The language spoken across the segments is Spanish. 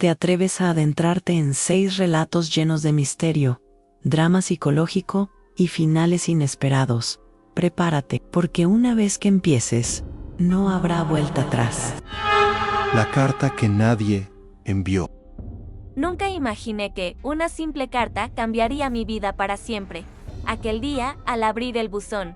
te atreves a adentrarte en 6 relatos llenos de misterio, drama psicológico y finales inesperados. Prepárate, porque una vez que empieces, no habrá vuelta atrás. La carta que nadie envió. Nunca imaginé que una simple carta cambiaría mi vida para siempre. Aquel día, al abrir el buzón,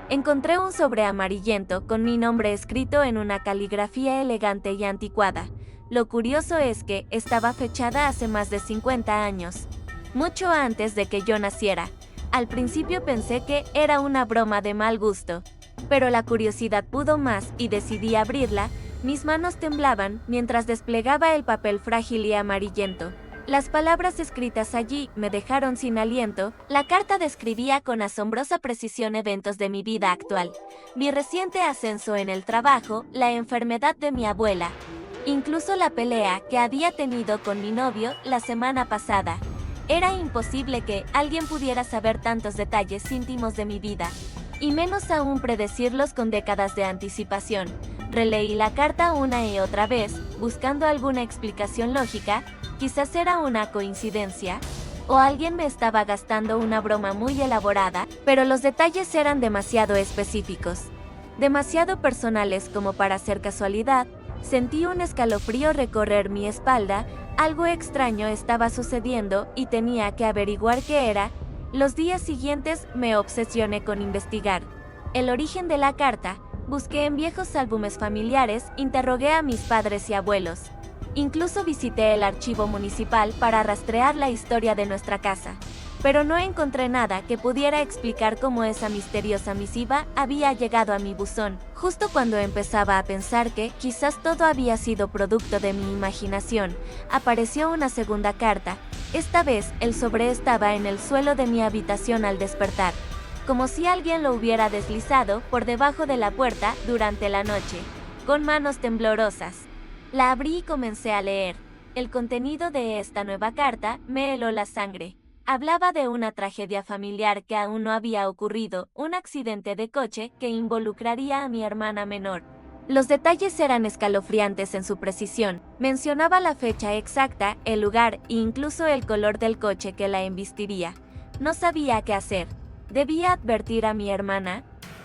encontré un sobre amarillento con mi nombre escrito en una caligrafía elegante y anticuada. Lo curioso es que estaba fechada hace más de 50 años, mucho antes de que yo naciera. Al principio pensé que era una broma de mal gusto, pero la curiosidad pudo más y decidí abrirla. Mis manos temblaban mientras desplegaba el papel frágil y amarillento. Las palabras escritas allí me dejaron sin aliento. La carta describía con asombrosa precisión eventos de mi vida actual: mi reciente ascenso en el trabajo, la enfermedad de mi abuela, incluso la pelea que había tenido con mi novio la semana pasada. Era imposible que alguien pudiera saber tantos detalles íntimos de mi vida, y menos aún predecirlos con décadas de anticipación. Releí la carta una y otra vez, buscando alguna explicación lógica. Quizás era una coincidencia, o alguien me estaba gastando una broma muy elaborada, pero los detalles eran demasiado específicos, demasiado personales como para ser casualidad. Sentí un escalofrío recorrer mi espalda. Algo extraño estaba sucediendo y tenía que averiguar qué era. Los días siguientes me obsesioné con investigar el origen de la carta. Busqué en viejos álbumes familiares, interrogué a mis padres y abuelos. Incluso visité el archivo municipal para rastrear la historia de nuestra casa. Pero no encontré nada que pudiera explicar cómo esa misteriosa misiva había llegado a mi buzón. Justo cuando empezaba a pensar que quizás todo había sido producto de mi imaginación, apareció una segunda carta. Esta vez el sobre estaba en el suelo de mi habitación al despertar, como si alguien lo hubiera deslizado por debajo de la puerta durante la noche, con manos temblorosas. La abrí y comencé a leer. El contenido de esta nueva carta me heló la sangre. Hablaba de una tragedia familiar que aún no había ocurrido, un accidente de coche que involucraría a mi hermana menor. Los detalles eran escalofriantes en su precisión. Mencionaba la fecha exacta, el lugar e incluso el color del coche que la embistiría. No sabía qué hacer. ¿Debía advertir a mi hermana?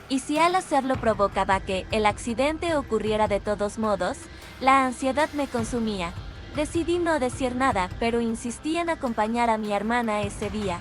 ¿Y si al hacerlo provocaba que el accidente ocurriera de todos modos? La ansiedad me consumía. Decidí no decir nada, pero insistí en acompañar a mi hermana ese día,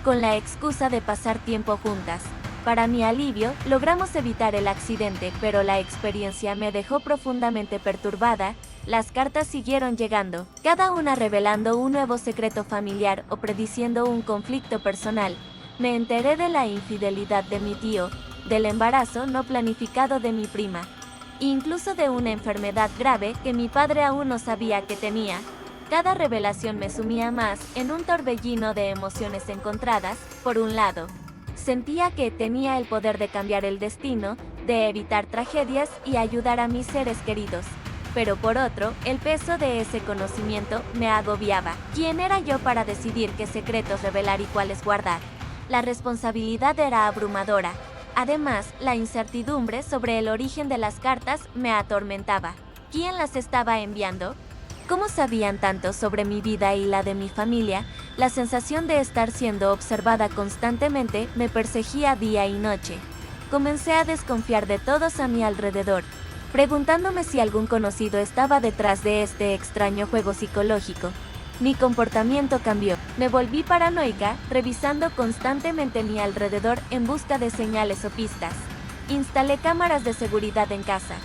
con la excusa de pasar tiempo juntas. Para mi alivio, logramos evitar el accidente, pero la experiencia me dejó profundamente perturbada. Las cartas siguieron llegando, cada una revelando un nuevo secreto familiar o prediciendo un conflicto personal. Me enteré de la infidelidad de mi tío, del embarazo no planificado de mi prima, incluso de una enfermedad grave que mi padre aún no sabía que tenía. Cada revelación me sumía más en un torbellino de emociones encontradas. Por un lado, sentía que tenía el poder de cambiar el destino, de evitar tragedias y ayudar a mis seres queridos. Pero por otro, el peso de ese conocimiento me agobiaba. ¿Quién era yo para decidir qué secretos revelar y cuáles guardar? La responsabilidad era abrumadora. Además, la incertidumbre sobre el origen de las cartas me atormentaba. ¿Quién las estaba enviando? ¿Cómo sabían tanto sobre mi vida y la de mi familia? La sensación de estar siendo observada constantemente me perseguía día y noche. Comencé a desconfiar de todos a mi alrededor, preguntándome si algún conocido estaba detrás de este extraño juego psicológico. Mi comportamiento cambió. Me volví paranoica, revisando constantemente mi alrededor en busca de señales o pistas. Instalé cámaras de seguridad en casa.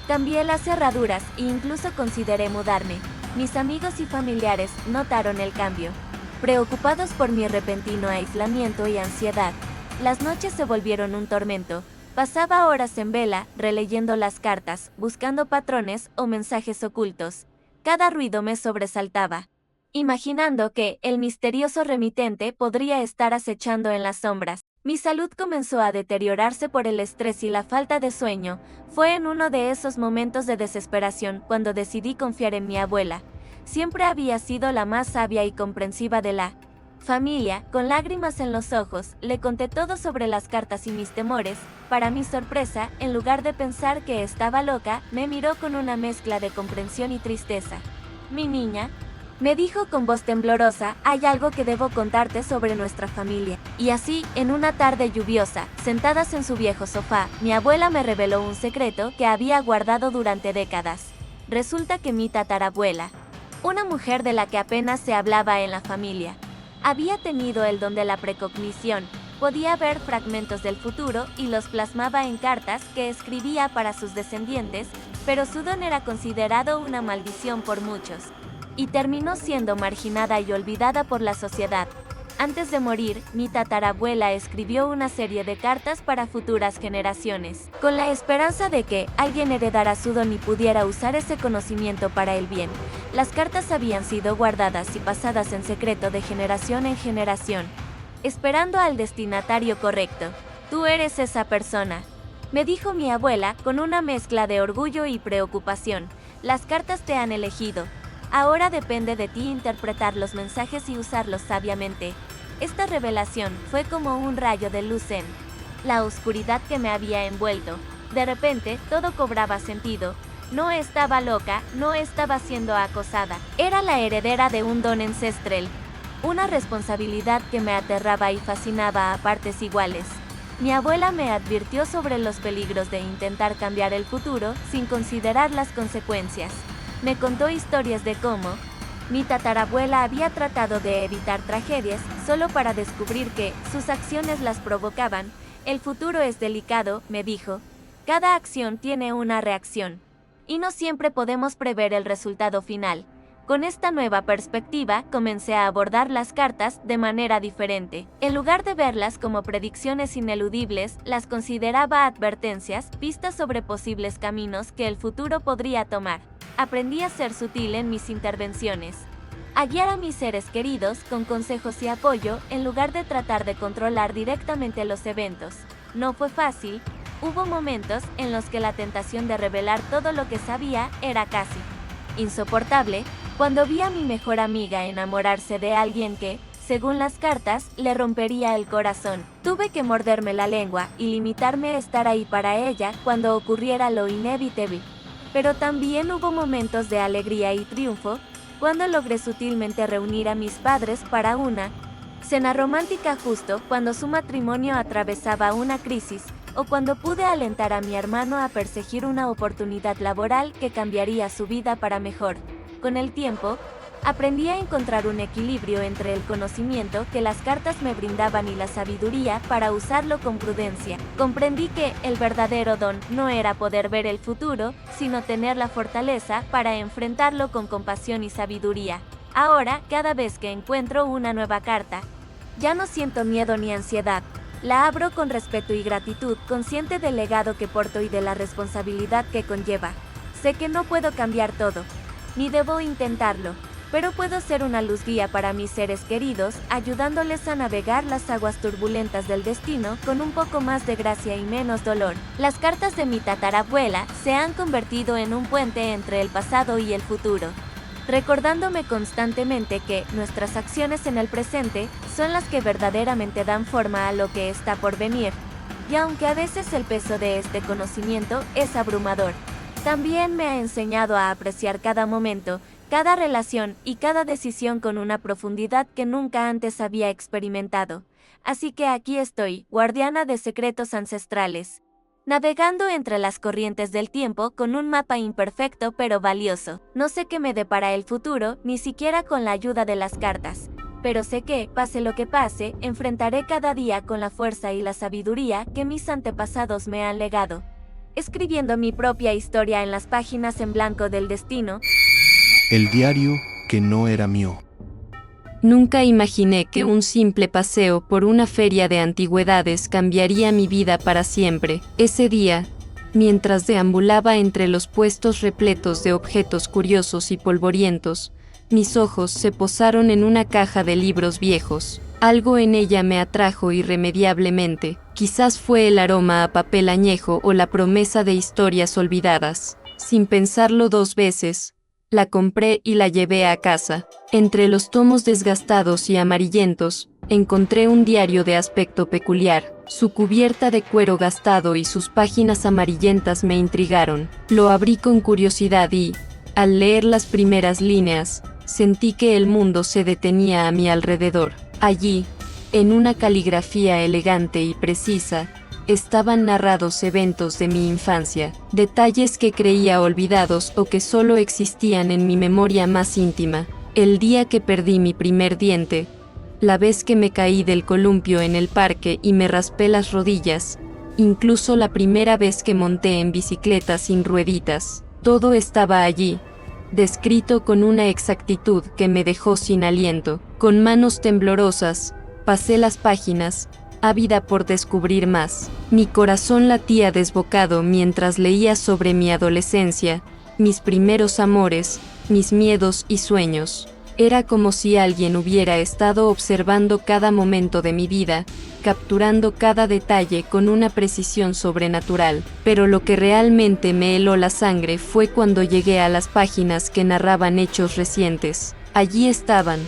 Cambié las cerraduras e incluso consideré mudarme. Mis amigos y familiares notaron el cambio, preocupados por mi repentino aislamiento y ansiedad. Las noches se volvieron un tormento. Pasaba horas en vela, releyendo las cartas, buscando patrones o mensajes ocultos. Cada ruido me sobresaltaba, imaginando que el misterioso remitente podría estar acechando en las sombras. Mi salud comenzó a deteriorarse por el estrés y la falta de sueño. Fue en uno de esos momentos de desesperación cuando decidí confiar en mi abuela. Siempre había sido la más sabia y comprensiva de la familia. Con lágrimas en los ojos, le conté todo sobre las cartas y mis temores. Para mi sorpresa, en lugar de pensar que estaba loca, me miró con una mezcla de comprensión y tristeza. Mi niña, Me dijo con voz temblorosa, hay algo que debo contarte sobre nuestra familia. Y así, en una tarde lluviosa, sentadas en su viejo sofá, mi abuela me reveló un secreto que había guardado durante décadas. Resulta que mi tatarabuela, una mujer de la que apenas se hablaba en la familia, había tenido el don de la precognición. Podía ver fragmentos del futuro y los plasmaba en cartas que escribía para sus descendientes, pero su don era considerado una maldición por muchos, y terminó siendo marginada y olvidada por la sociedad. Antes de morir, mi tatarabuela escribió una serie de cartas para futuras generaciones, con la esperanza de que alguien heredara su don y pudiera usar ese conocimiento para el bien. Las cartas habían sido guardadas y pasadas en secreto de generación en generación, esperando al destinatario correcto. Tú eres esa persona, me dijo mi abuela con una mezcla de orgullo y preocupación. Las cartas te han elegido. Ahora depende de ti interpretar los mensajes y usarlos sabiamente. Esta revelación fue como un rayo de luz en la oscuridad que me había envuelto. De repente, todo cobraba sentido. No estaba loca, no estaba siendo acosada. Era la heredera de un don ancestral. Una responsabilidad que me aterraba y fascinaba a partes iguales. Mi abuela me advirtió sobre los peligros de intentar cambiar el futuro sin considerar las consecuencias. Me contó historias de cómo mi tatarabuela había tratado de evitar tragedias solo para descubrir que sus acciones las provocaban. El futuro es delicado, me dijo. Cada acción tiene una reacción, y no siempre podemos prever el resultado final. Con esta nueva perspectiva, comencé a abordar las cartas de manera diferente. En lugar de verlas como predicciones ineludibles, las consideraba advertencias, pistas sobre posibles caminos que el futuro podría tomar. Aprendí a ser sutil en mis intervenciones, a guiar a mis seres queridos con consejos y apoyo en lugar de tratar de controlar directamente los eventos. No fue fácil, hubo momentos en los que la tentación de revelar todo lo que sabía era casi insoportable, cuando vi a mi mejor amiga enamorarse de alguien que, según las cartas, le rompería el corazón. Tuve que morderme la lengua y limitarme a estar ahí para ella cuando ocurriera lo inevitable. Pero también hubo momentos de alegría y triunfo, cuando logré sutilmente reunir a mis padres para una cena romántica justo cuando su matrimonio atravesaba una crisis, o cuando pude alentar a mi hermano a perseguir una oportunidad laboral que cambiaría su vida para mejor. Con el tiempo, aprendí a encontrar un equilibrio entre el conocimiento que las cartas me brindaban y la sabiduría para usarlo con prudencia. Comprendí que el verdadero don no era poder ver el futuro, sino tener la fortaleza para enfrentarlo con compasión y sabiduría. Ahora, cada vez que encuentro una nueva carta, ya no siento miedo ni ansiedad. La abro con respeto y gratitud, consciente del legado que porto y de la responsabilidad que conlleva. Sé que no puedo cambiar todo, ni debo intentarlo, pero puedo ser una luz guía para mis seres queridos, ayudándoles a navegar las aguas turbulentas del destino con un poco más de gracia y menos dolor. Las cartas de mi tatarabuela se han convertido en un puente entre el pasado y el futuro, recordándome constantemente que nuestras acciones en el presente son las que verdaderamente dan forma a lo que está por venir. Y aunque a veces el peso de este conocimiento es abrumador, también me ha enseñado a apreciar cada momento, cada relación y cada decisión con una profundidad que nunca antes había experimentado. Así que aquí estoy, guardiana de secretos ancestrales, navegando entre las corrientes del tiempo con un mapa imperfecto pero valioso. No sé qué me depara el futuro, ni siquiera con la ayuda de las cartas, pero sé que, pase lo que pase, enfrentaré cada día con la fuerza y la sabiduría que mis antepasados me han legado, escribiendo mi propia historia en las páginas en blanco del destino. El diario que no era mío. Nunca imaginé que un simple paseo por una feria de antigüedades cambiaría mi vida para siempre. Ese día, mientras deambulaba entre los puestos repletos de objetos curiosos y polvorientos, mis ojos se posaron en una caja de libros viejos. Algo en ella me atrajo irremediablemente. Quizás fue el aroma a papel añejo o la promesa de historias olvidadas. Sin pensarlo dos veces, la compré y la llevé a casa. Entre los tomos desgastados y amarillentos, encontré un diario de aspecto peculiar. Su cubierta de cuero gastado y sus páginas amarillentas me intrigaron. Lo abrí con curiosidad y, al leer las primeras líneas, sentí que el mundo se detenía a mi alrededor. Allí, en una caligrafía elegante y precisa, estaban narrados eventos de mi infancia, detalles que creía olvidados o que solo existían en mi memoria más íntima. El día que perdí mi primer diente, la vez que me caí del columpio en el parque y me raspé las rodillas, incluso la primera vez que monté en bicicleta sin rueditas, todo estaba allí, descrito con una exactitud que me dejó sin aliento. Con manos temblorosas, pasé las páginas, ávida por descubrir más. Mi corazón latía desbocado mientras leía sobre mi adolescencia, mis primeros amores, mis miedos y sueños. Era como si alguien hubiera estado observando cada momento de mi vida, capturando cada detalle con una precisión sobrenatural. Pero lo que realmente me heló la sangre fue cuando llegué a las páginas que narraban hechos recientes. Allí estaban,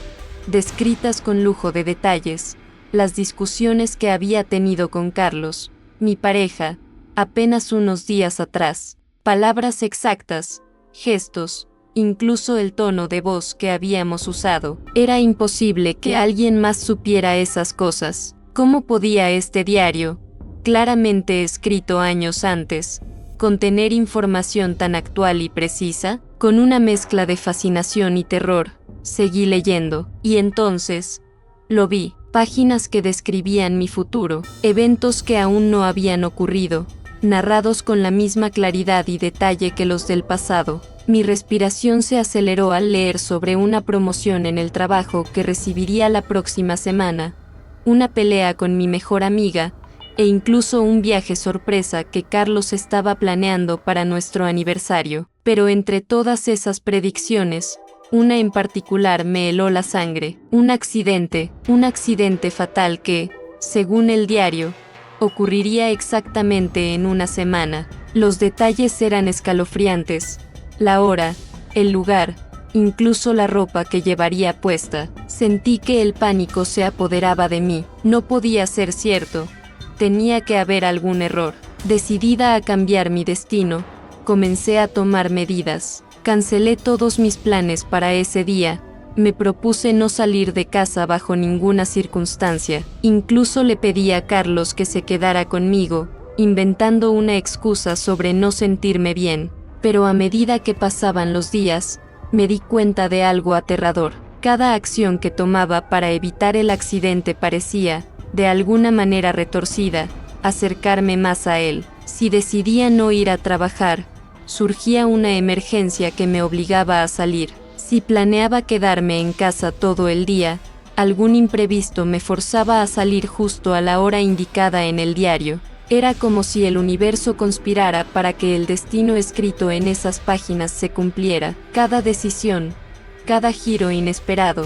descritas con lujo de detalles, las discusiones que había tenido con Carlos, mi pareja, apenas unos días atrás. Palabras exactas, gestos, incluso el tono de voz que habíamos usado. Era imposible que alguien más supiera esas cosas. ¿Cómo podía este diario, claramente escrito años antes, contener información tan actual y precisa? Con una mezcla de fascinación y terror, seguí leyendo, y entonces, lo vi. Páginas que describían mi futuro, eventos que aún no habían ocurrido, narrados con la misma claridad y detalle que los del pasado. Mi respiración se aceleró al leer sobre una promoción en el trabajo que recibiría la próxima semana, una pelea con mi mejor amiga, e incluso un viaje sorpresa que Carlos estaba planeando para nuestro aniversario. Pero entre todas esas predicciones, una en particular me heló la sangre. Un accidente fatal que, según el diario, ocurriría exactamente en una semana. Los detalles eran escalofriantes. La hora, el lugar, incluso la ropa que llevaría puesta. Sentí que el pánico se apoderaba de mí. No podía ser cierto. Tenía que haber algún error. Decidida a cambiar mi destino, comencé a tomar medidas. Cancelé todos mis planes para ese día. Me propuse no salir de casa bajo ninguna circunstancia. Incluso le pedí a Carlos que se quedara conmigo, inventando una excusa sobre no sentirme bien. Pero a medida que pasaban los días, me di cuenta de algo aterrador. Cada acción que tomaba para evitar el accidente parecía, de alguna manera retorcida, acercarme más a él. Si decidía no ir a trabajar, surgía una emergencia que me obligaba a salir. Si planeaba quedarme en casa todo el día, algún imprevisto me forzaba a salir justo a la hora indicada en el diario. Era como si el universo conspirara para que el destino escrito en esas páginas se cumpliera. Cada decisión, cada giro inesperado,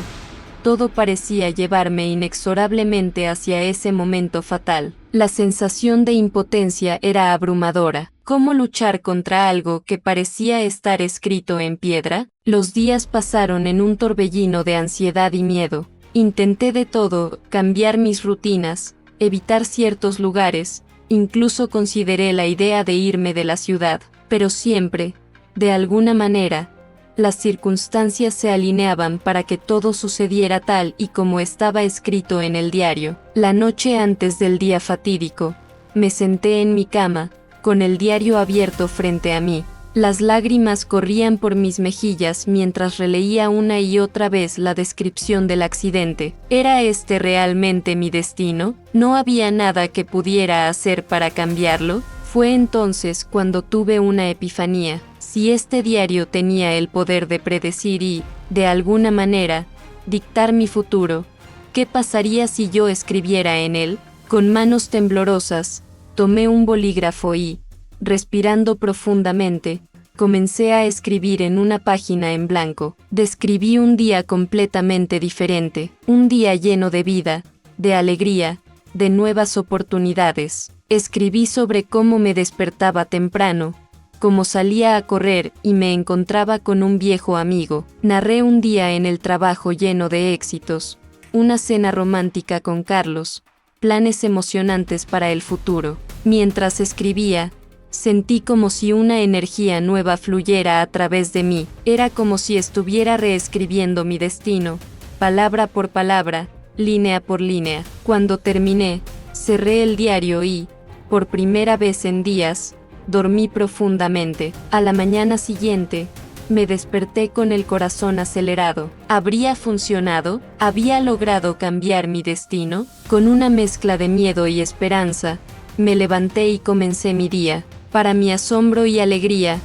todo parecía llevarme inexorablemente hacia ese momento fatal. La sensación de impotencia era abrumadora. ¿Cómo luchar contra algo que parecía estar escrito en piedra? Los días pasaron en un torbellino de ansiedad y miedo. Intenté de todo, cambiar mis rutinas, evitar ciertos lugares, incluso consideré la idea de irme de la ciudad, pero siempre, de alguna manera, las circunstancias se alineaban para que todo sucediera tal y como estaba escrito en el diario. La noche antes del día fatídico, me senté en mi cama, con el diario abierto frente a mí. Las lágrimas corrían por mis mejillas mientras releía una y otra vez la descripción del accidente. ¿Era este realmente mi destino? ¿No había nada que pudiera hacer para cambiarlo? Fue entonces cuando tuve una epifanía. Si este diario tenía el poder de predecir y, de alguna manera, dictar mi futuro, ¿qué pasaría si yo escribiera en él? Con manos temblorosas, tomé un bolígrafo y, respirando profundamente, comencé a escribir en una página en blanco. Describí un día completamente diferente, un día lleno de vida, de alegría, de nuevas oportunidades. Escribí sobre cómo me despertaba temprano, cómo salía a correr y me encontraba con un viejo amigo. Narré un día en el trabajo lleno de éxitos, una cena romántica con Carlos, planes emocionantes para el futuro. Mientras escribía, Sentí como si una energía nueva fluyera a través de mí. Era como si estuviera reescribiendo mi destino, palabra por palabra, línea por línea. Cuando terminé, cerré el diario y, por primera vez en días, dormí profundamente. A la mañana siguiente, me desperté con el corazón acelerado. ¿Habría funcionado? ¿Había logrado cambiar mi destino? Con una mezcla de miedo y esperanza, me levanté y comencé mi día. Para mi asombro y alegría,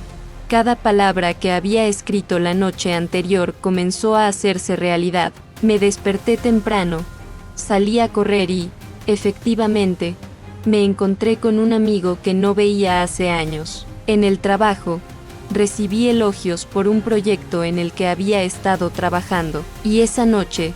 cada palabra que había escrito la noche anterior comenzó a hacerse realidad. Me desperté temprano, salí a correr y, efectivamente, me encontré con un amigo que no veía hace años. En el trabajo, recibí elogios por un proyecto en el que había estado trabajando, y esa noche,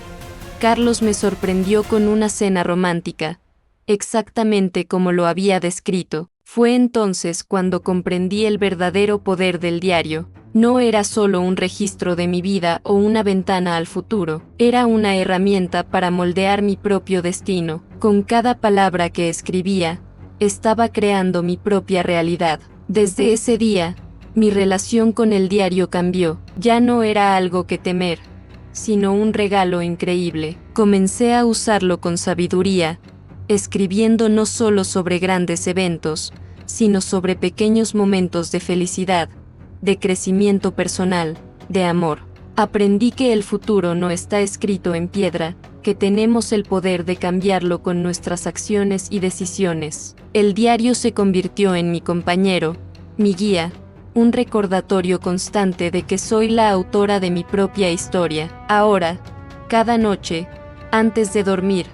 Carlos me sorprendió con una cena romántica, exactamente como lo había descrito. Fue entonces cuando comprendí el verdadero poder del diario. No era solo un registro de mi vida o una ventana al futuro, era una herramienta para moldear mi propio destino. Con cada palabra que escribía, estaba creando mi propia realidad. Desde ese día, mi relación con el diario cambió. Ya no era algo que temer, sino un regalo increíble. Comencé a usarlo con sabiduría, escribiendo no solo sobre grandes eventos, sino sobre pequeños momentos de felicidad, de crecimiento personal, de amor. Aprendí que el futuro no está escrito en piedra, que tenemos el poder de cambiarlo con nuestras acciones y decisiones. El diario se convirtió en mi compañero, mi guía, un recordatorio constante de que soy la autora de mi propia historia. Ahora, cada noche, antes de dormir,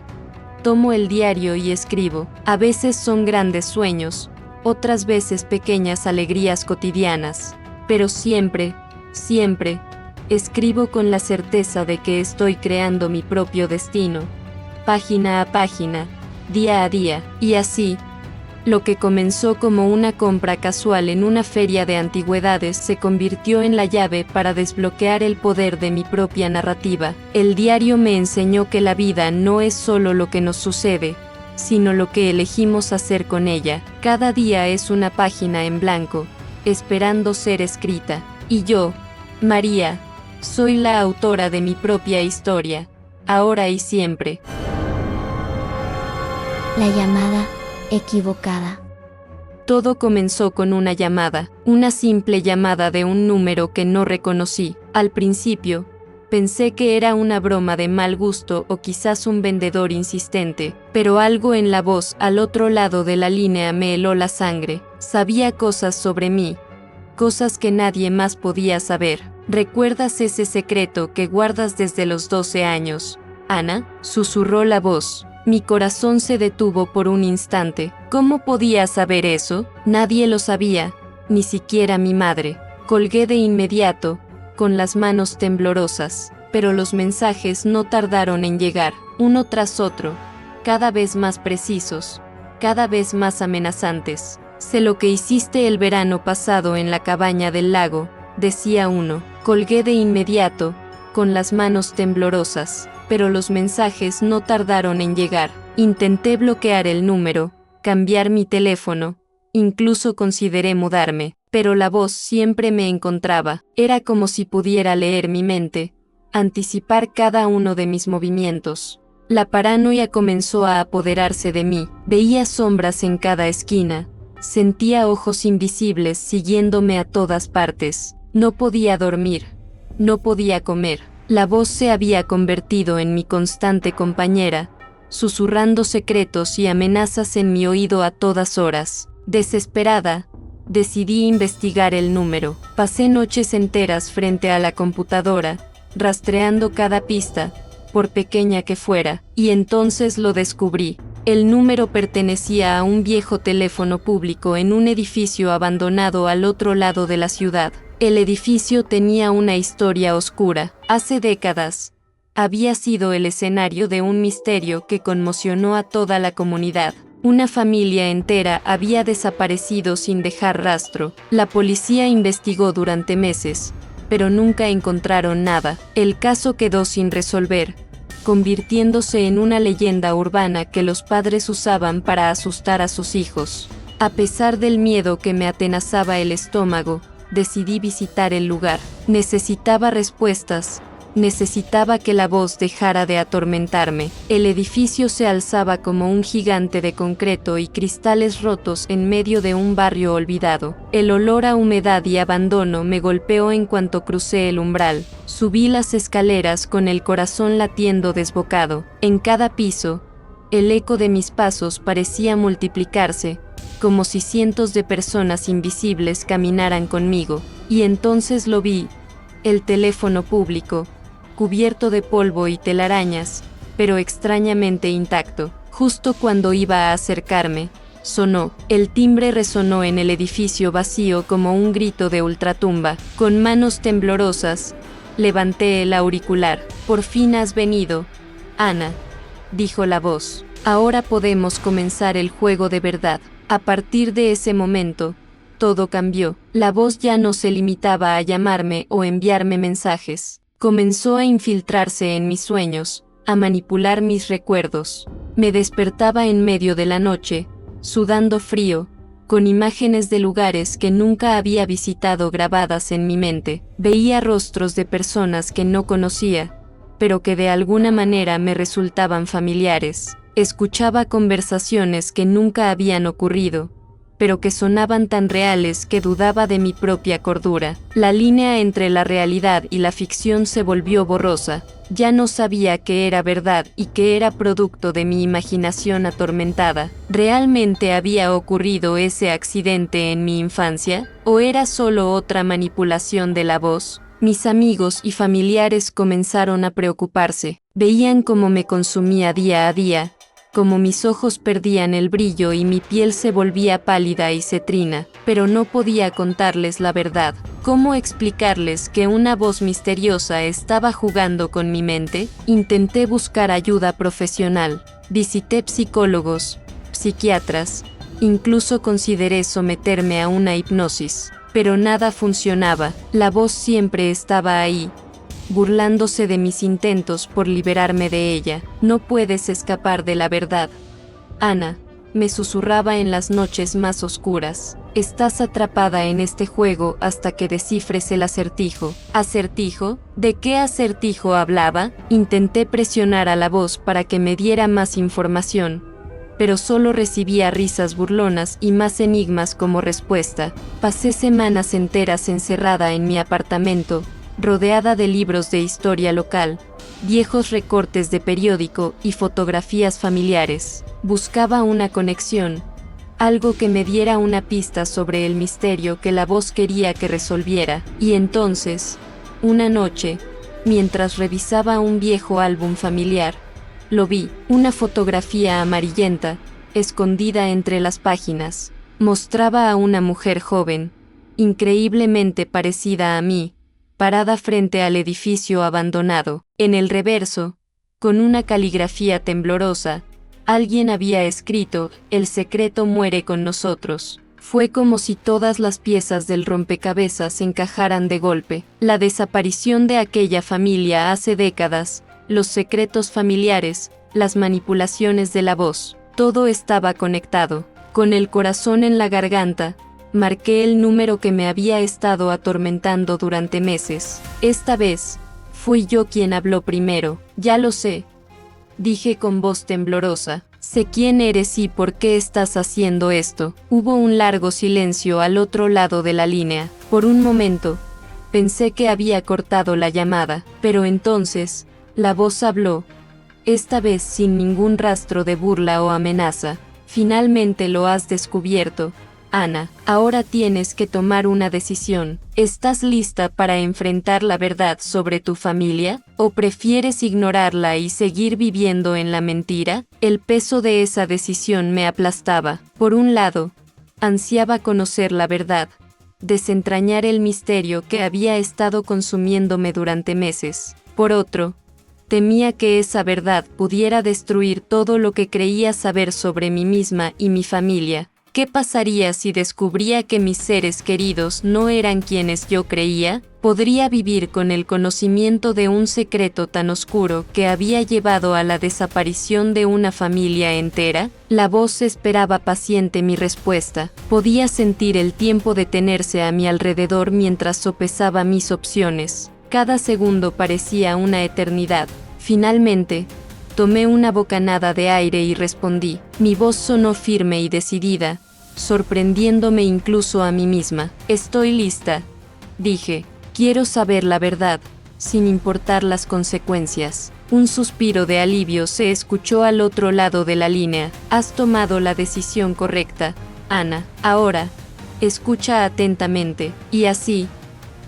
tomo el diario y escribo. A veces son grandes sueños, otras veces pequeñas alegrías cotidianas, pero siempre, siempre, escribo con la certeza de que estoy creando mi propio destino, página a página, día a día, y así, lo que comenzó como una compra casual en una feria de antigüedades se convirtió en la llave para desbloquear el poder de mi propia narrativa. El diario me enseñó que la vida no es solo lo que nos sucede, sino lo que elegimos hacer con ella. Cada día es una página en blanco, esperando ser escrita. Y yo, María, soy la autora de mi propia historia, ahora y siempre. La llamada equivocada. Todo comenzó con una llamada, una simple llamada de un número que no reconocí. Al principio, pensé que era una broma de mal gusto o quizás un vendedor insistente, pero algo en la voz al otro lado de la línea me heló la sangre. Sabía cosas sobre mí, cosas que nadie más podía saber. ¿Recuerdas ese secreto que guardas desde los 12 años, Ana? Susurró la voz. Mi corazón se detuvo por un instante. ¿Cómo podía saber eso? Nadie lo sabía, ni siquiera mi madre. Colgué de inmediato, con las manos temblorosas, pero los mensajes no tardaron en llegar, uno tras otro, cada vez más precisos, cada vez más amenazantes. Sé lo que hiciste el verano pasado en la cabaña del lago, decía uno. Colgué de inmediato, con las manos temblorosas, pero los mensajes no tardaron en llegar. Intenté bloquear el número, cambiar mi teléfono, incluso consideré mudarme, pero la voz siempre me encontraba. Era como si pudiera leer mi mente, anticipar cada uno de mis movimientos. La paranoia comenzó a apoderarse de mí. Veía sombras en cada esquina, sentía ojos invisibles siguiéndome a todas partes. No podía dormir, no podía comer. La voz se había convertido en mi constante compañera, susurrando secretos y amenazas en mi oído a todas horas. Desesperada, decidí investigar el número. Pasé noches enteras frente a la computadora, rastreando cada pista, por pequeña que fuera, y entonces lo descubrí. El número pertenecía a un viejo teléfono público en un edificio abandonado al otro lado de la ciudad. El edificio tenía una historia oscura. Hace décadas, había sido el escenario de un misterio que conmocionó a toda la comunidad. Una familia entera había desaparecido sin dejar rastro. La policía investigó durante meses, pero nunca encontraron nada. El caso quedó sin resolver, convirtiéndose en una leyenda urbana que los padres usaban para asustar a sus hijos. A pesar del miedo que me atenazaba el estómago, decidí visitar el lugar. Necesitaba respuestas. Necesitaba que la voz dejara de atormentarme. El edificio se alzaba como un gigante de concreto y cristales rotos en medio de un barrio olvidado. El olor a humedad y abandono me golpeó en cuanto crucé el umbral. Subí las escaleras con el corazón latiendo desbocado. En cada piso, el eco de mis pasos parecía multiplicarse, como si cientos de personas invisibles caminaran conmigo. Y entonces lo vi, el teléfono público, cubierto de polvo y telarañas, pero extrañamente intacto. Justo cuando iba a acercarme, sonó. El timbre resonó en el edificio vacío como un grito de ultratumba. Con manos temblorosas, levanté el auricular. «Por fin has venido, Ana», dijo la voz. «Ahora podemos comenzar el juego de verdad». A partir de ese momento, todo cambió. La voz ya no se limitaba a llamarme o enviarme mensajes. Comenzó a infiltrarse en mis sueños, a manipular mis recuerdos. Me despertaba en medio de la noche, sudando frío, con imágenes de lugares que nunca había visitado grabadas en mi mente. Veía rostros de personas que no conocía, pero que de alguna manera me resultaban familiares. Escuchaba conversaciones que nunca habían ocurrido, pero que sonaban tan reales que dudaba de mi propia cordura. La línea entre la realidad y la ficción se volvió borrosa. Ya no sabía qué era verdad y qué era producto de mi imaginación atormentada. ¿Realmente había ocurrido ese accidente en mi infancia? ¿O era solo otra manipulación de la voz? Mis amigos y familiares comenzaron a preocuparse. Veían cómo me consumía día a día, como mis ojos perdían el brillo y mi piel se volvía pálida y cetrina, pero no podía contarles la verdad. ¿Cómo explicarles que una voz misteriosa estaba jugando con mi mente? Intenté buscar ayuda profesional, visité psicólogos, psiquiatras, incluso consideré someterme a una hipnosis, pero nada funcionaba. La voz siempre estaba ahí, burlándose de mis intentos por liberarme de ella. «No puedes escapar de la verdad, Ana», me susurraba en las noches más oscuras. «Estás atrapada en este juego hasta que descifres el acertijo». ¿Acertijo? ¿De qué acertijo hablaba? Intenté presionar a la voz para que me diera más información, pero solo recibía risas burlonas y más enigmas como respuesta. Pasé semanas enteras encerrada en mi apartamento, rodeada de libros de historia local, viejos recortes de periódico y fotografías familiares. Buscaba una conexión, algo que me diera una pista sobre el misterio que la voz quería que resolviera. Y entonces, una noche, mientras revisaba un viejo álbum familiar, lo vi, una fotografía amarillenta, escondida entre las páginas. Mostraba a una mujer joven, increíblemente parecida a mí, parada frente al edificio abandonado. En el reverso, con una caligrafía temblorosa, alguien había escrito: «El secreto muere con nosotros». Fue como si todas las piezas del rompecabezas encajaran de golpe. La desaparición de aquella familia hace décadas, los secretos familiares, las manipulaciones de la voz, todo estaba conectado. Con el corazón en la garganta, marqué el número que me había estado atormentando durante meses. Esta vez, fui yo quien habló primero. «Ya lo sé», dije con voz temblorosa. «Sé quién eres y por qué estás haciendo esto». Hubo un largo silencio al otro lado de la línea. Por un momento, pensé que había cortado la llamada, pero entonces, la voz habló, esta vez sin ningún rastro de burla o amenaza. «Finalmente lo has descubierto, Ana. Ahora tienes que tomar una decisión. ¿Estás lista para enfrentar la verdad sobre tu familia? ¿O prefieres ignorarla y seguir viviendo en la mentira?» El peso de esa decisión me aplastaba. Por un lado, ansiaba conocer la verdad, desentrañar el misterio que había estado consumiéndome durante meses. Por otro, temía que esa verdad pudiera destruir todo lo que creía saber sobre mí misma y mi familia. ¿Qué pasaría si descubría que mis seres queridos no eran quienes yo creía? ¿Podría vivir con el conocimiento de un secreto tan oscuro que había llevado a la desaparición de una familia entera? La voz esperaba paciente mi respuesta. Podía sentir el tiempo detenerse a mi alrededor mientras sopesaba mis opciones. Cada segundo parecía una eternidad. Finalmente, tomé una bocanada de aire y respondí. Mi voz sonó firme y decidida, sorprendiéndome incluso a mí misma. Estoy lista, dije. Quiero saber la verdad, sin importar las consecuencias. Un suspiro de alivio se escuchó al otro lado de la línea. Has tomado la decisión correcta, Ana. Ahora, escucha atentamente. Y así,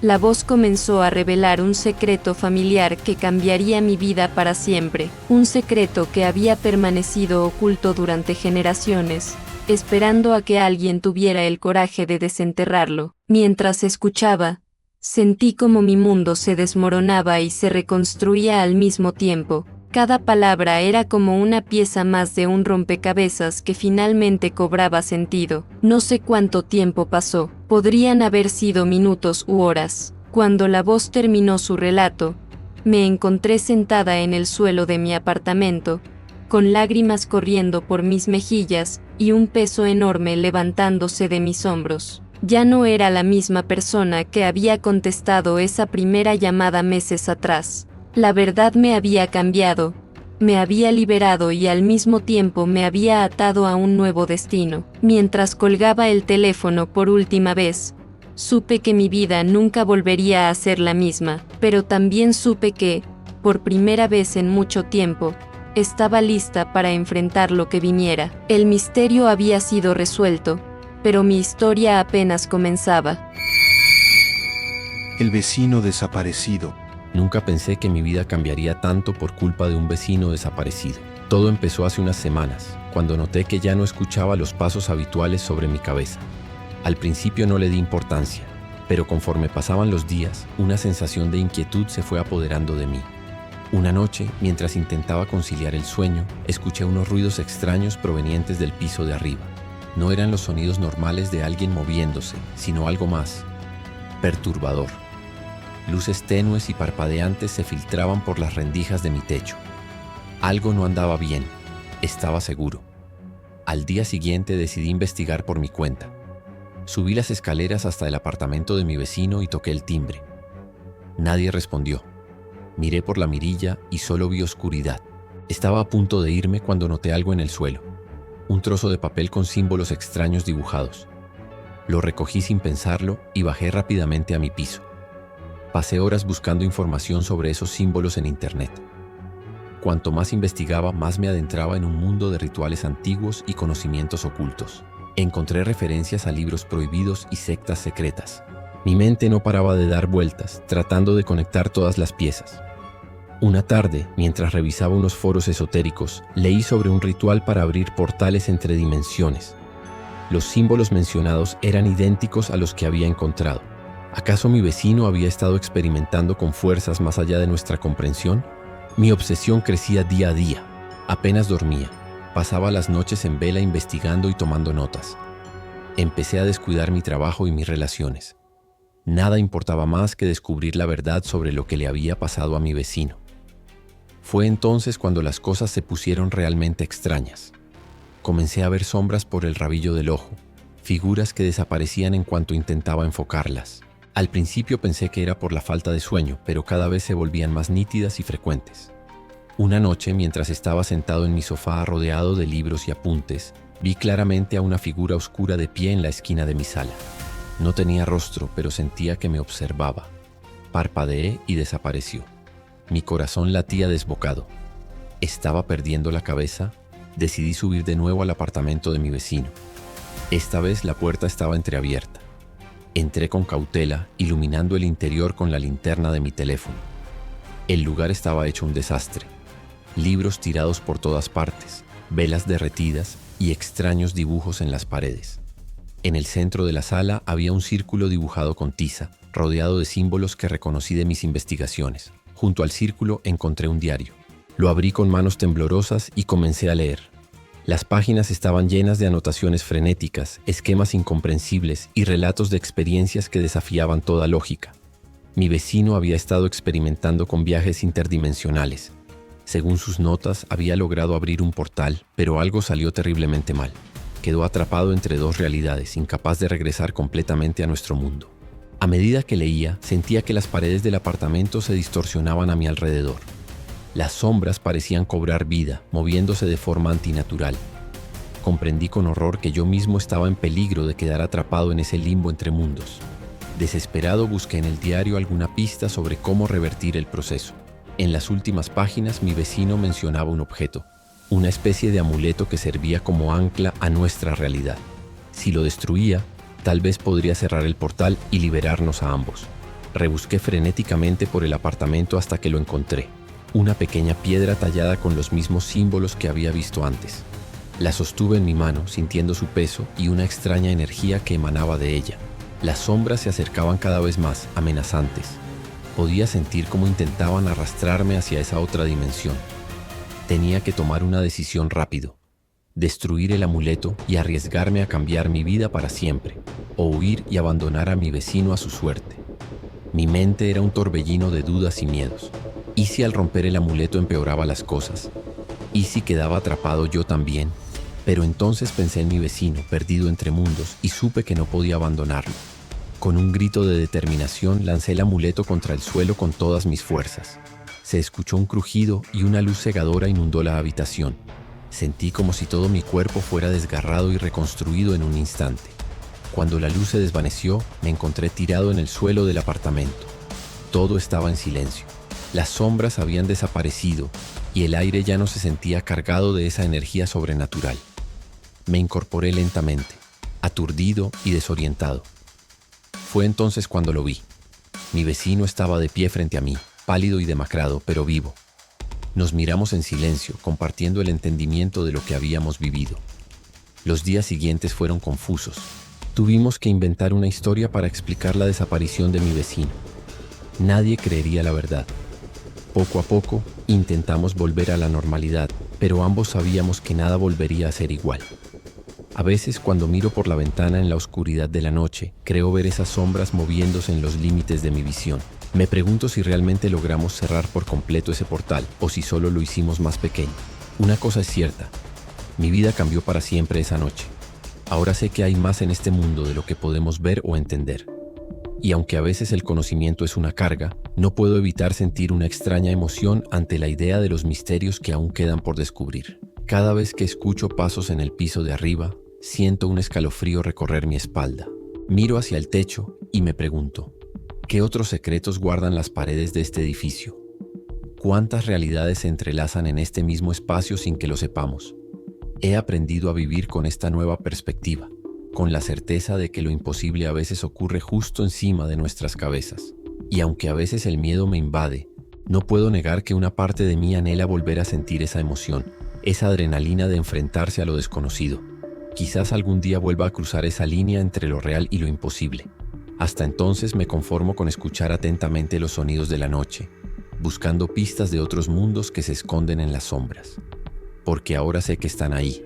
la voz comenzó a revelar un secreto familiar que cambiaría mi vida para siempre. Un secreto que había permanecido oculto durante generaciones, esperando a que alguien tuviera el coraje de desenterrarlo. Mientras escuchaba, sentí como mi mundo se desmoronaba y se reconstruía al mismo tiempo. Cada palabra era como una pieza más de un rompecabezas que finalmente cobraba sentido. No sé cuánto tiempo pasó, podrían haber sido minutos u horas. Cuando la voz terminó su relato, me encontré sentada en el suelo de mi apartamento, con lágrimas corriendo por mis mejillas y un peso enorme levantándose de mis hombros. Ya no era la misma persona que había contestado esa primera llamada meses atrás. La verdad me había cambiado, me había liberado y al mismo tiempo me había atado a un nuevo destino. Mientras colgaba el teléfono por última vez, supe que mi vida nunca volvería a ser la misma, pero también supe que, por primera vez en mucho tiempo, estaba lista para enfrentar lo que viniera. El misterio había sido resuelto, pero mi historia apenas comenzaba. El vecino desaparecido. Nunca pensé que mi vida cambiaría tanto por culpa de un vecino desaparecido. Todo empezó hace unas semanas, cuando noté que ya no escuchaba los pasos habituales sobre mi cabeza. Al principio no le di importancia, pero conforme pasaban los días, una sensación de inquietud se fue apoderando de mí. Una noche, mientras intentaba conciliar el sueño, escuché unos ruidos extraños provenientes del piso de arriba. No eran los sonidos normales de alguien moviéndose, sino algo más perturbador. Luces tenues y parpadeantes se filtraban por las rendijas de mi techo. Algo no andaba bien, estaba seguro. Al día siguiente decidí investigar por mi cuenta. Subí las escaleras hasta el apartamento de mi vecino y toqué el timbre. Nadie respondió. Miré por la mirilla y solo vi oscuridad. Estaba a punto de irme cuando noté algo en el suelo. Un trozo de papel con símbolos extraños dibujados. Lo recogí sin pensarlo y bajé rápidamente a mi piso. Pasé horas buscando información sobre esos símbolos en internet. Cuanto más investigaba, más me adentraba en un mundo de rituales antiguos y conocimientos ocultos. Encontré referencias a libros prohibidos y sectas secretas. Mi mente no paraba de dar vueltas, tratando de conectar todas las piezas. Una tarde, mientras revisaba unos foros esotéricos, leí sobre un ritual para abrir portales entre dimensiones. Los símbolos mencionados eran idénticos a los que había encontrado. ¿Acaso mi vecino había estado experimentando con fuerzas más allá de nuestra comprensión? Mi obsesión crecía día a día. Apenas dormía. Pasaba las noches en vela investigando y tomando notas. Empecé a descuidar mi trabajo y mis relaciones. Nada importaba más que descubrir la verdad sobre lo que le había pasado a mi vecino. Fue entonces cuando las cosas se pusieron realmente extrañas. Comencé a ver sombras por el rabillo del ojo, figuras que desaparecían en cuanto intentaba enfocarlas. Al principio pensé que era por la falta de sueño, pero cada vez se volvían más nítidas y frecuentes. Una noche, mientras estaba sentado en mi sofá rodeado de libros y apuntes, vi claramente a una figura oscura de pie en la esquina de mi sala. No tenía rostro, pero sentía que me observaba. Parpadeé y desapareció. Mi corazón latía desbocado. ¿Estaba perdiendo la cabeza? Decidí subir de nuevo al apartamento de mi vecino. Esta vez la puerta estaba entreabierta. Entré con cautela, iluminando el interior con la linterna de mi teléfono. El lugar estaba hecho un desastre. Libros tirados por todas partes, velas derretidas y extraños dibujos en las paredes. En el centro de la sala había un círculo dibujado con tiza, rodeado de símbolos que reconocí de mis investigaciones. Junto al círculo encontré un diario. Lo abrí con manos temblorosas y comencé a leer. Las páginas estaban llenas de anotaciones frenéticas, esquemas incomprensibles y relatos de experiencias que desafiaban toda lógica. Mi vecino había estado experimentando con viajes interdimensionales. Según sus notas, había logrado abrir un portal, pero algo salió terriblemente mal. Quedó atrapado entre dos realidades, incapaz de regresar completamente a nuestro mundo. A medida que leía, sentía que las paredes del apartamento se distorsionaban a mi alrededor. Las sombras parecían cobrar vida, moviéndose de forma antinatural. Comprendí con horror que yo mismo estaba en peligro de quedar atrapado en ese limbo entre mundos. Desesperado busqué en el diario alguna pista sobre cómo revertir el proceso. En las últimas páginas mi vecino mencionaba un objeto, una especie de amuleto que servía como ancla a nuestra realidad. Si lo destruía, tal vez podría cerrar el portal y liberarnos a ambos. Rebusqué frenéticamente por el apartamento hasta que lo encontré. Una pequeña piedra tallada con los mismos símbolos que había visto antes. La sostuve en mi mano, sintiendo su peso y una extraña energía que emanaba de ella. Las sombras se acercaban cada vez más, amenazantes. Podía sentir cómo intentaban arrastrarme hacia esa otra dimensión. Tenía que tomar una decisión rápido. Destruir el amuleto y arriesgarme a cambiar mi vida para siempre, o huir y abandonar a mi vecino a su suerte. Mi mente era un torbellino de dudas y miedos. ¿Y si al romper el amuleto empeoraba las cosas? ¿Y si quedaba atrapado yo también? Pero entonces pensé en mi vecino, perdido entre mundos, y supe que no podía abandonarlo. Con un grito de determinación lancé el amuleto contra el suelo con todas mis fuerzas. Se escuchó un crujido y una luz cegadora inundó la habitación. Sentí como si todo mi cuerpo fuera desgarrado y reconstruido en un instante. Cuando la luz se desvaneció, me encontré tirado en el suelo del apartamento. Todo estaba en silencio. Las sombras habían desaparecido y el aire ya no se sentía cargado de esa energía sobrenatural. Me incorporé lentamente, aturdido y desorientado. Fue entonces cuando lo vi. Mi vecino estaba de pie frente a mí, pálido y demacrado, pero vivo. Nos miramos en silencio, compartiendo el entendimiento de lo que habíamos vivido. Los días siguientes fueron confusos. Tuvimos que inventar una historia para explicar la desaparición de mi vecino. Nadie creería la verdad. Poco a poco, intentamos volver a la normalidad, pero ambos sabíamos que nada volvería a ser igual. A veces, cuando miro por la ventana en la oscuridad de la noche, creo ver esas sombras moviéndose en los límites de mi visión. Me pregunto si realmente logramos cerrar por completo ese portal, o si solo lo hicimos más pequeño. Una cosa es cierta, mi vida cambió para siempre esa noche. Ahora sé que hay más en este mundo de lo que podemos ver o entender. Y aunque a veces el conocimiento es una carga, no puedo evitar sentir una extraña emoción ante la idea de los misterios que aún quedan por descubrir. Cada vez que escucho pasos en el piso de arriba, siento un escalofrío recorrer mi espalda. Miro hacia el techo y me pregunto, ¿qué otros secretos guardan las paredes de este edificio? ¿Cuántas realidades se entrelazan en este mismo espacio sin que lo sepamos? He aprendido a vivir con esta nueva perspectiva, con la certeza de que lo imposible a veces ocurre justo encima de nuestras cabezas. Y aunque a veces el miedo me invade, no puedo negar que una parte de mí anhela volver a sentir esa emoción, esa adrenalina de enfrentarse a lo desconocido. Quizás algún día vuelva a cruzar esa línea entre lo real y lo imposible. Hasta entonces me conformo con escuchar atentamente los sonidos de la noche, buscando pistas de otros mundos que se esconden en las sombras. Porque ahora sé que están ahí,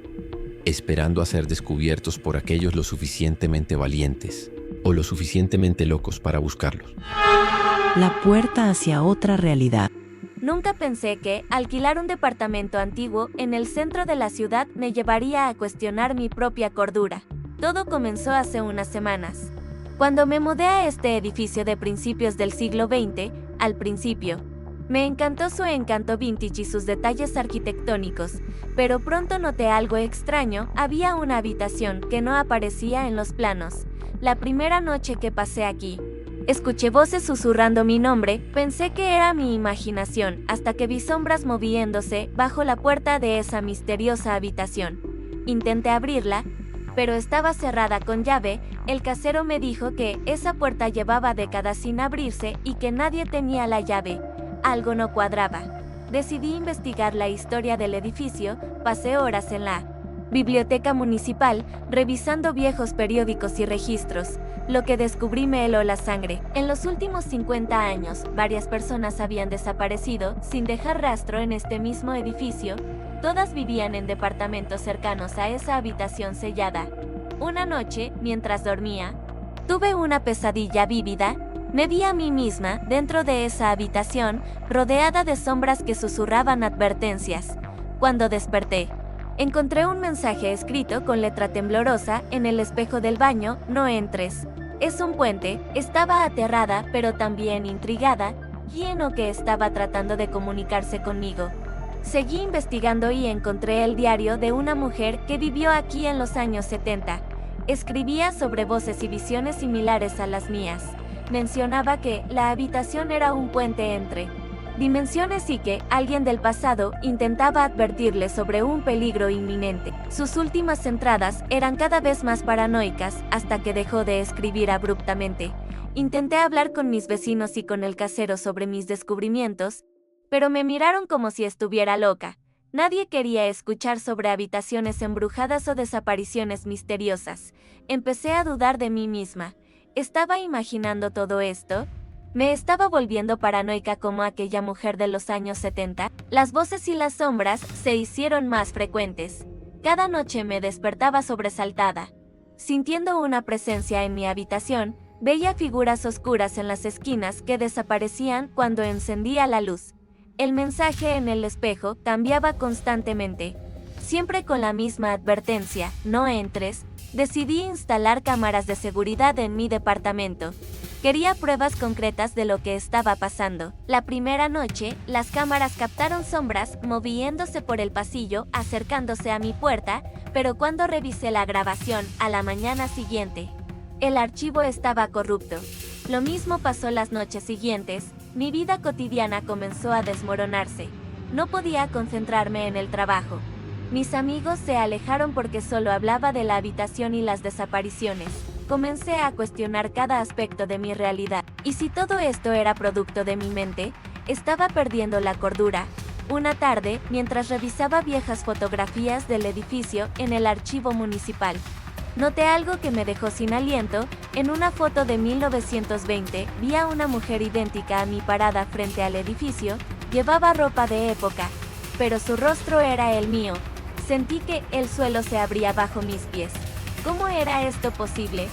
esperando a ser descubiertos por aquellos lo suficientemente valientes o lo suficientemente locos para buscarlos. La puerta hacia otra realidad. Nunca pensé que alquilar un departamento antiguo en el centro de la ciudad me llevaría a cuestionar mi propia cordura. Todo comenzó hace unas semanas. Cuando me mudé a este edificio de principios del siglo XX, al principio, me encantó su encanto vintage y sus detalles arquitectónicos, pero pronto noté algo extraño. Había una habitación que no aparecía en los planos. La primera noche que pasé aquí, escuché voces susurrando mi nombre. Pensé que era mi imaginación, hasta que vi sombras moviéndose bajo la puerta de esa misteriosa habitación. Intenté abrirla, pero estaba cerrada con llave. El casero me dijo que esa puerta llevaba décadas sin abrirse y que nadie tenía la llave. Algo no cuadraba. Decidí investigar la historia del edificio. Pasé horas en la biblioteca municipal, revisando viejos periódicos y registros. Lo que descubrí me heló la sangre. En los últimos 50 años, varias personas habían desaparecido sin dejar rastro en este mismo edificio. Todas vivían en departamentos cercanos a esa habitación sellada. Una noche, mientras dormía, tuve una pesadilla vívida. Me vi a mí misma dentro de esa habitación, rodeada de sombras que susurraban advertencias. Cuando desperté, encontré un mensaje escrito con letra temblorosa en el espejo del baño: no entres. Es un puente. Estaba aterrada, pero también intrigada, y en lo que estaba tratando de comunicarse conmigo. Seguí investigando y encontré el diario de una mujer que vivió aquí en los años 70. Escribía sobre voces y visiones similares a las mías. Mencionaba que la habitación era un puente entre dimensiones y que alguien del pasado intentaba advertirle sobre un peligro inminente. Sus últimas entradas eran cada vez más paranoicas hasta que dejó de escribir abruptamente. Intenté hablar con mis vecinos y con el casero sobre mis descubrimientos, pero me miraron como si estuviera loca. Nadie quería escuchar sobre habitaciones embrujadas o desapariciones misteriosas. Empecé a dudar de mí misma. ¿Estaba imaginando todo esto? ¿Me estaba volviendo paranoica como aquella mujer de los años 70? Las voces y las sombras se hicieron más frecuentes. Cada noche me despertaba sobresaltada. Sintiendo una presencia en mi habitación, veía figuras oscuras en las esquinas que desaparecían cuando encendía la luz. El mensaje en el espejo cambiaba constantemente, siempre con la misma advertencia: no entres. Decidí instalar cámaras de seguridad en mi departamento. Quería pruebas concretas de lo que estaba pasando. La primera noche, las cámaras captaron sombras moviéndose por el pasillo, acercándose a mi puerta, pero cuando revisé la grabación a la mañana siguiente, el archivo estaba corrupto. Lo mismo pasó las noches siguientes. Mi vida cotidiana comenzó a desmoronarse. No podía concentrarme en el trabajo. Mis amigos se alejaron porque solo hablaba de la habitación y las desapariciones. Comencé a cuestionar cada aspecto de mi realidad. ¿Y si todo esto era producto de mi mente? Estaba perdiendo la cordura. Una tarde, mientras revisaba viejas fotografías del edificio en el archivo municipal, noté algo que me dejó sin aliento. En una foto de 1920, vi a una mujer idéntica a mí parada frente al edificio. Llevaba ropa de época, pero su rostro era el mío. Sentí que el suelo se abría bajo mis pies. ¿Cómo era esto posible?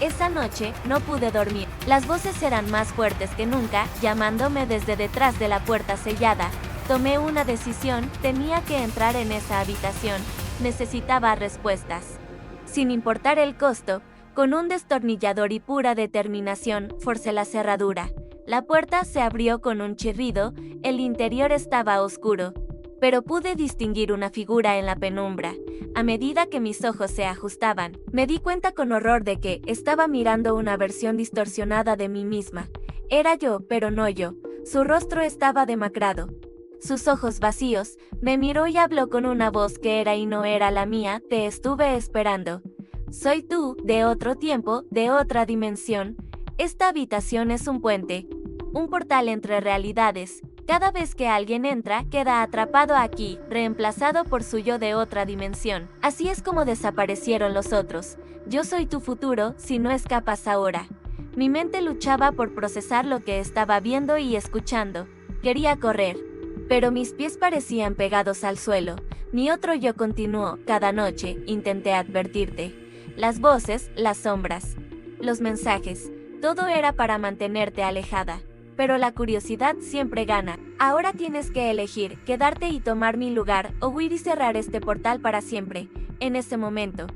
Esa noche no pude dormir. Las voces eran más fuertes que nunca, llamándome desde detrás de la puerta sellada. Tomé una decisión: tenía que entrar en esa habitación. Necesitaba respuestas. Sin importar el costo, con un destornillador y pura determinación, forcé la cerradura. La puerta se abrió con un chirrido. El interior estaba oscuro, pero pude distinguir una figura en la penumbra. A medida que mis ojos se ajustaban, me di cuenta con horror de que estaba mirando una versión distorsionada de mí misma. Era yo, pero no yo. Su rostro estaba demacrado. Sus ojos vacíos. Me miró y habló con una voz que era y no era la mía: te estuve esperando. Soy tú, de otro tiempo, de otra dimensión. Esta habitación es un puente, un portal entre realidades. Cada vez que alguien entra, queda atrapado aquí, reemplazado por su yo de otra dimensión. Así es como desaparecieron los otros. Yo soy tu futuro, si no escapas ahora. Mi mente luchaba por procesar lo que estaba viendo y escuchando. Quería correr, pero mis pies parecían pegados al suelo. Mi otro yo continuó: cada noche intenté advertirte. Las voces, las sombras, los mensajes, todo era para mantenerte alejada. Pero la curiosidad siempre gana. Ahora tienes que elegir: quedarte y tomar mi lugar, o huir y cerrar este portal para siempre. En ese momento,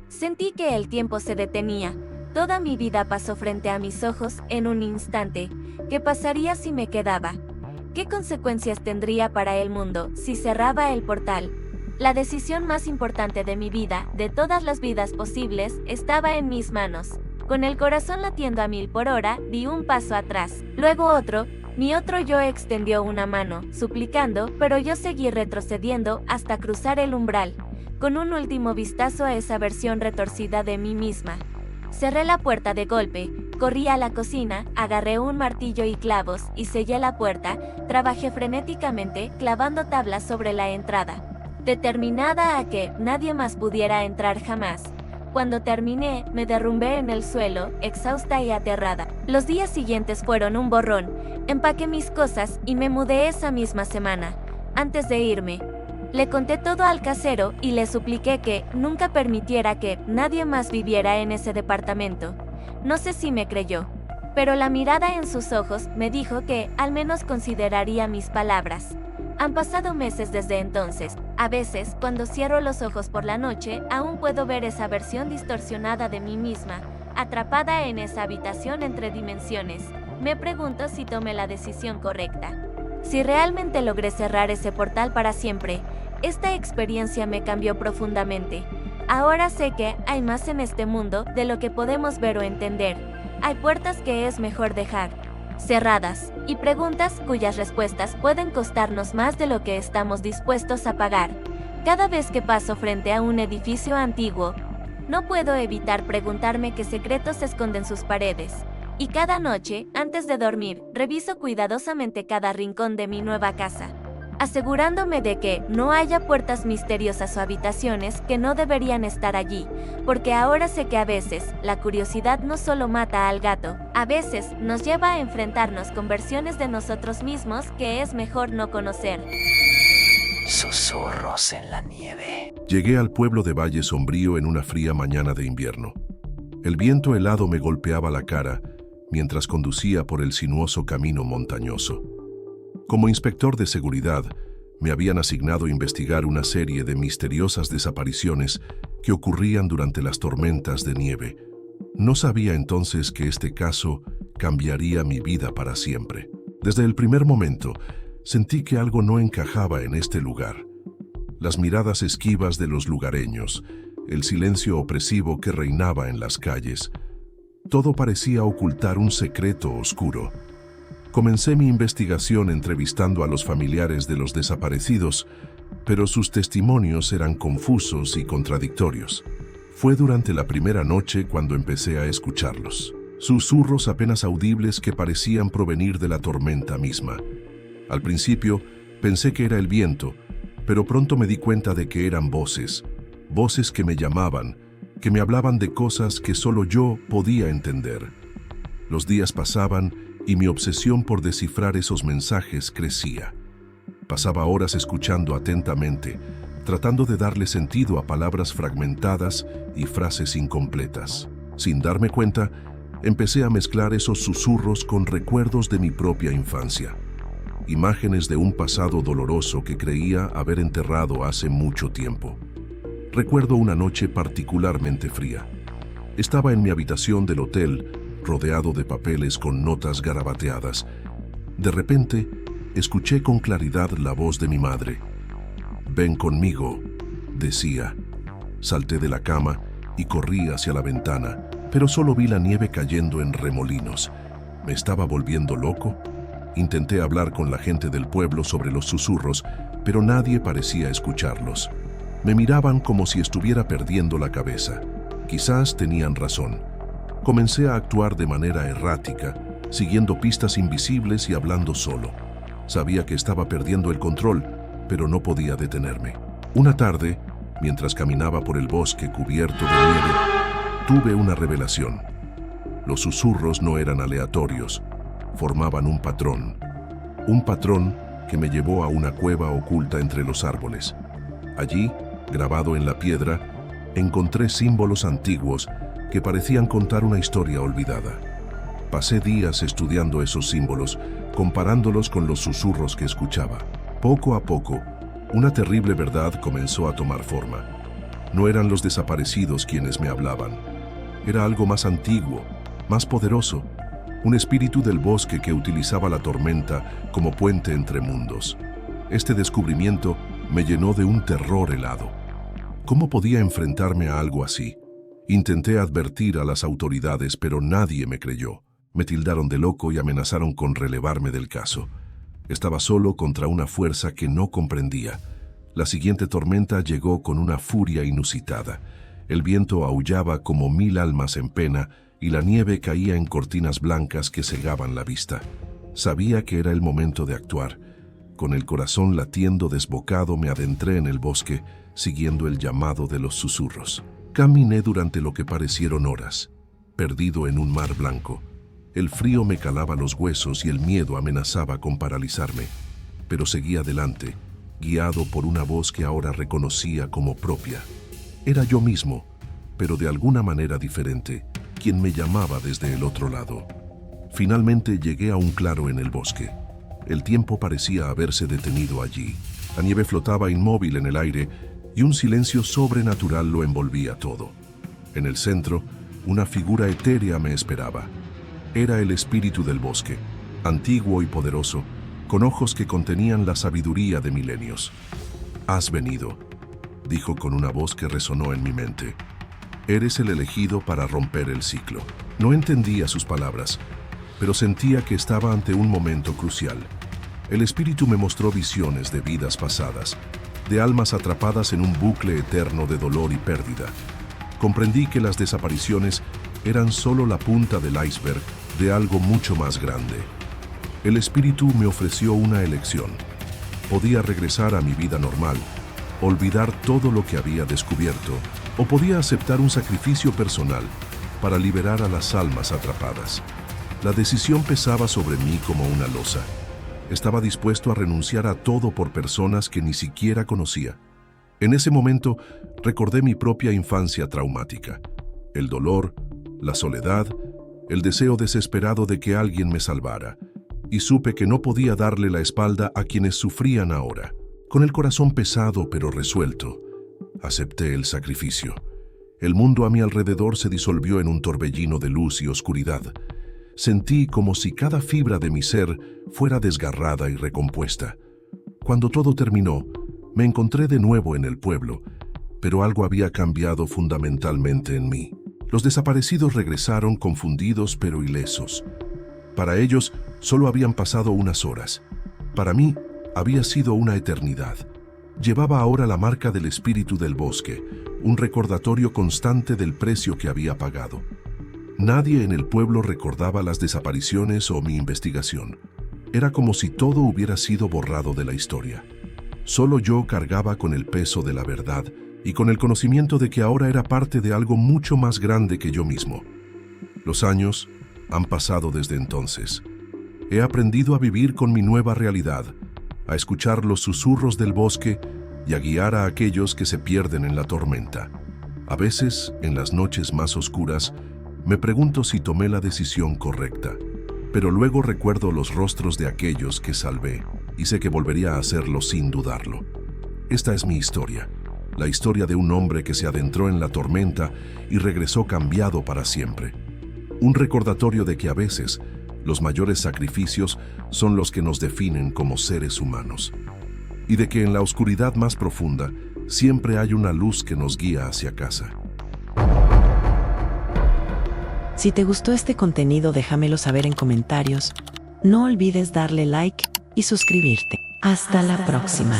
sentí que el tiempo se detenía. Toda mi vida pasó frente a mis ojos en un instante. ¿Qué pasaría si me quedaba? ¿Qué consecuencias tendría para el mundo si cerraba el portal? La decisión más importante de mi vida, de todas las vidas posibles, estaba en mis manos. Con el corazón latiendo a 1000 por hora, di un paso atrás, luego otro. Mi otro yo extendió una mano, suplicando, pero yo seguí retrocediendo hasta cruzar el umbral. Con un último vistazo a esa versión retorcida de mí misma, cerré la puerta de golpe, corrí a la cocina, agarré un martillo y clavos y sellé la puerta. Trabajé frenéticamente, clavando tablas sobre la entrada, determinada a que nadie más pudiera entrar jamás. Cuando terminé, me derrumbé en el suelo, exhausta y aterrada. Los días siguientes fueron un borrón. Empaqué mis cosas y me mudé esa misma semana. Antes de irme, le conté todo al casero y le supliqué que nunca permitiera que nadie más viviera en ese departamento. No sé si me creyó, pero la mirada en sus ojos me dijo que al menos consideraría mis palabras. Han pasado meses desde entonces. A veces, cuando cierro los ojos por la noche, aún puedo ver esa versión distorsionada de mí misma, atrapada en esa habitación entre dimensiones. Me pregunto si tomé la decisión correcta. Si realmente logré cerrar ese portal para siempre, esta experiencia me cambió profundamente. Ahora sé que hay más en este mundo de lo que podemos ver o entender. Hay puertas que es mejor dejar cerradas, y preguntas cuyas respuestas pueden costarnos más de lo que estamos dispuestos a pagar. Cada vez que paso frente a un edificio antiguo, no puedo evitar preguntarme qué secretos esconden sus paredes. Y cada noche, antes de dormir, reviso cuidadosamente cada rincón de mi nueva casa, asegurándome de que no haya puertas misteriosas o habitaciones que no deberían estar allí, porque ahora sé que a veces la curiosidad no solo mata al gato, a veces nos lleva a enfrentarnos con versiones de nosotros mismos que es mejor no conocer. Susurros en la nieve. Llegué al pueblo de Valle Sombrío en una fría mañana de invierno. El viento helado me golpeaba la cara mientras conducía por el sinuoso camino montañoso. Como inspector de seguridad, me habían asignado investigar una serie de misteriosas desapariciones que ocurrían durante las tormentas de nieve. No sabía entonces que este caso cambiaría mi vida para siempre. Desde el primer momento, sentí que algo no encajaba en este lugar. Las miradas esquivas de los lugareños, el silencio opresivo que reinaba en las calles, todo parecía ocultar un secreto oscuro. Comencé mi investigación entrevistando a los familiares de los desaparecidos, pero sus testimonios eran confusos y contradictorios. Fue durante la primera noche cuando empecé a escucharlos. Susurros apenas audibles que parecían provenir de la tormenta misma. Al principio pensé que era el viento, pero pronto me di cuenta de que eran voces que me llamaban, que me hablaban de cosas que solo yo podía entender. Los días pasaban y mi obsesión por descifrar esos mensajes crecía. Pasaba horas escuchando atentamente, tratando de darle sentido a palabras fragmentadas y frases incompletas. Sin darme cuenta, empecé a mezclar esos susurros con recuerdos de mi propia infancia. Imágenes de un pasado doloroso que creía haber enterrado hace mucho tiempo. Recuerdo una noche particularmente fría. Estaba en mi habitación del hotel, rodeado de papeles con notas garabateadas. De repente, escuché con claridad la voz de mi madre. «Ven conmigo», decía. Salté de la cama y corrí hacia la ventana, pero solo vi la nieve cayendo en remolinos. ¿Me estaba volviendo loco? Intenté hablar con la gente del pueblo sobre los susurros, pero nadie parecía escucharlos. Me miraban como si estuviera perdiendo la cabeza. Quizás tenían razón. Comencé a actuar de manera errática, siguiendo pistas invisibles y hablando solo. Sabía que estaba perdiendo el control, pero no podía detenerme. Una tarde, mientras caminaba por el bosque cubierto de nieve, tuve una revelación. Los susurros no eran aleatorios, formaban un patrón. Un patrón que me llevó a una cueva oculta entre los árboles. Allí, grabado en la piedra, encontré símbolos antiguos que parecían contar una historia olvidada. Pasé días estudiando esos símbolos, comparándolos con los susurros que escuchaba. Poco a poco, una terrible verdad comenzó a tomar forma. No eran los desaparecidos quienes me hablaban. Era algo más antiguo, más poderoso, un espíritu del bosque que utilizaba la tormenta como puente entre mundos. Este descubrimiento me llenó de un terror helado. ¿Cómo podía enfrentarme a algo así? Intenté advertir a las autoridades, pero nadie me creyó. Me tildaron de loco y amenazaron con relevarme del caso. Estaba solo contra una fuerza que no comprendía. La siguiente tormenta llegó con una furia inusitada. El viento aullaba como 1000 almas en pena y la nieve caía en cortinas blancas que cegaban la vista. Sabía que era el momento de actuar. Con el corazón latiendo desbocado me adentré en el bosque, siguiendo el llamado de los susurros. Caminé durante lo que parecieron horas, perdido en un mar blanco. El frío me calaba los huesos y el miedo amenazaba con paralizarme, pero seguí adelante, guiado por una voz que ahora reconocía como propia. Era yo mismo, pero de alguna manera diferente, quien me llamaba desde el otro lado. Finalmente llegué a un claro en el bosque. El tiempo parecía haberse detenido allí. La nieve flotaba inmóvil en el aire y un silencio sobrenatural lo envolvía todo. En el centro, una figura etérea me esperaba. Era el espíritu del bosque, antiguo y poderoso, con ojos que contenían la sabiduría de milenios. «Has venido», dijo con una voz que resonó en mi mente. «Eres el elegido para romper el ciclo». No entendía sus palabras, pero sentía que estaba ante un momento crucial. El espíritu me mostró visiones de vidas pasadas, de almas atrapadas en un bucle eterno de dolor y pérdida. Comprendí que las desapariciones eran solo la punta del iceberg de algo mucho más grande. El espíritu me ofreció una elección. Podía regresar a mi vida normal, olvidar todo lo que había descubierto, o podía aceptar un sacrificio personal para liberar a las almas atrapadas. La decisión pesaba sobre mí como una losa. Estaba dispuesto a renunciar a todo por personas que ni siquiera conocía. En ese momento recordé mi propia infancia traumática, el dolor, la soledad, el deseo desesperado de que alguien me salvara, y supe que no podía darle la espalda a quienes sufrían ahora. Con el corazón pesado pero resuelto, acepté el sacrificio. El mundo a mi alrededor se disolvió en un torbellino de luz y oscuridad. Sentí como si cada fibra de mi ser fuera desgarrada y recompuesta. Cuando todo terminó, me encontré de nuevo en el pueblo, pero algo había cambiado fundamentalmente en mí. Los desaparecidos regresaron confundidos pero ilesos. Para ellos solo habían pasado unas horas. Para mí había sido una eternidad. Llevaba ahora la marca del espíritu del bosque, un recordatorio constante del precio que había pagado. Nadie en el pueblo recordaba las desapariciones o mi investigación. Era como si todo hubiera sido borrado de la historia. Solo yo cargaba con el peso de la verdad y con el conocimiento de que ahora era parte de algo mucho más grande que yo mismo. Los años han pasado desde entonces. He aprendido a vivir con mi nueva realidad, a escuchar los susurros del bosque y a guiar a aquellos que se pierden en la tormenta. A veces, en las noches más oscuras, me pregunto si tomé la decisión correcta, pero luego recuerdo los rostros de aquellos que salvé y sé que volvería a hacerlo sin dudarlo. Esta es mi historia, la historia de un hombre que se adentró en la tormenta y regresó cambiado para siempre. Un recordatorio de que a veces los mayores sacrificios son los que nos definen como seres humanos, y de que en la oscuridad más profunda siempre hay una luz que nos guía hacia casa. Si te gustó este contenido, déjamelo saber en comentarios. No olvides darle like y suscribirte. Hasta la próxima.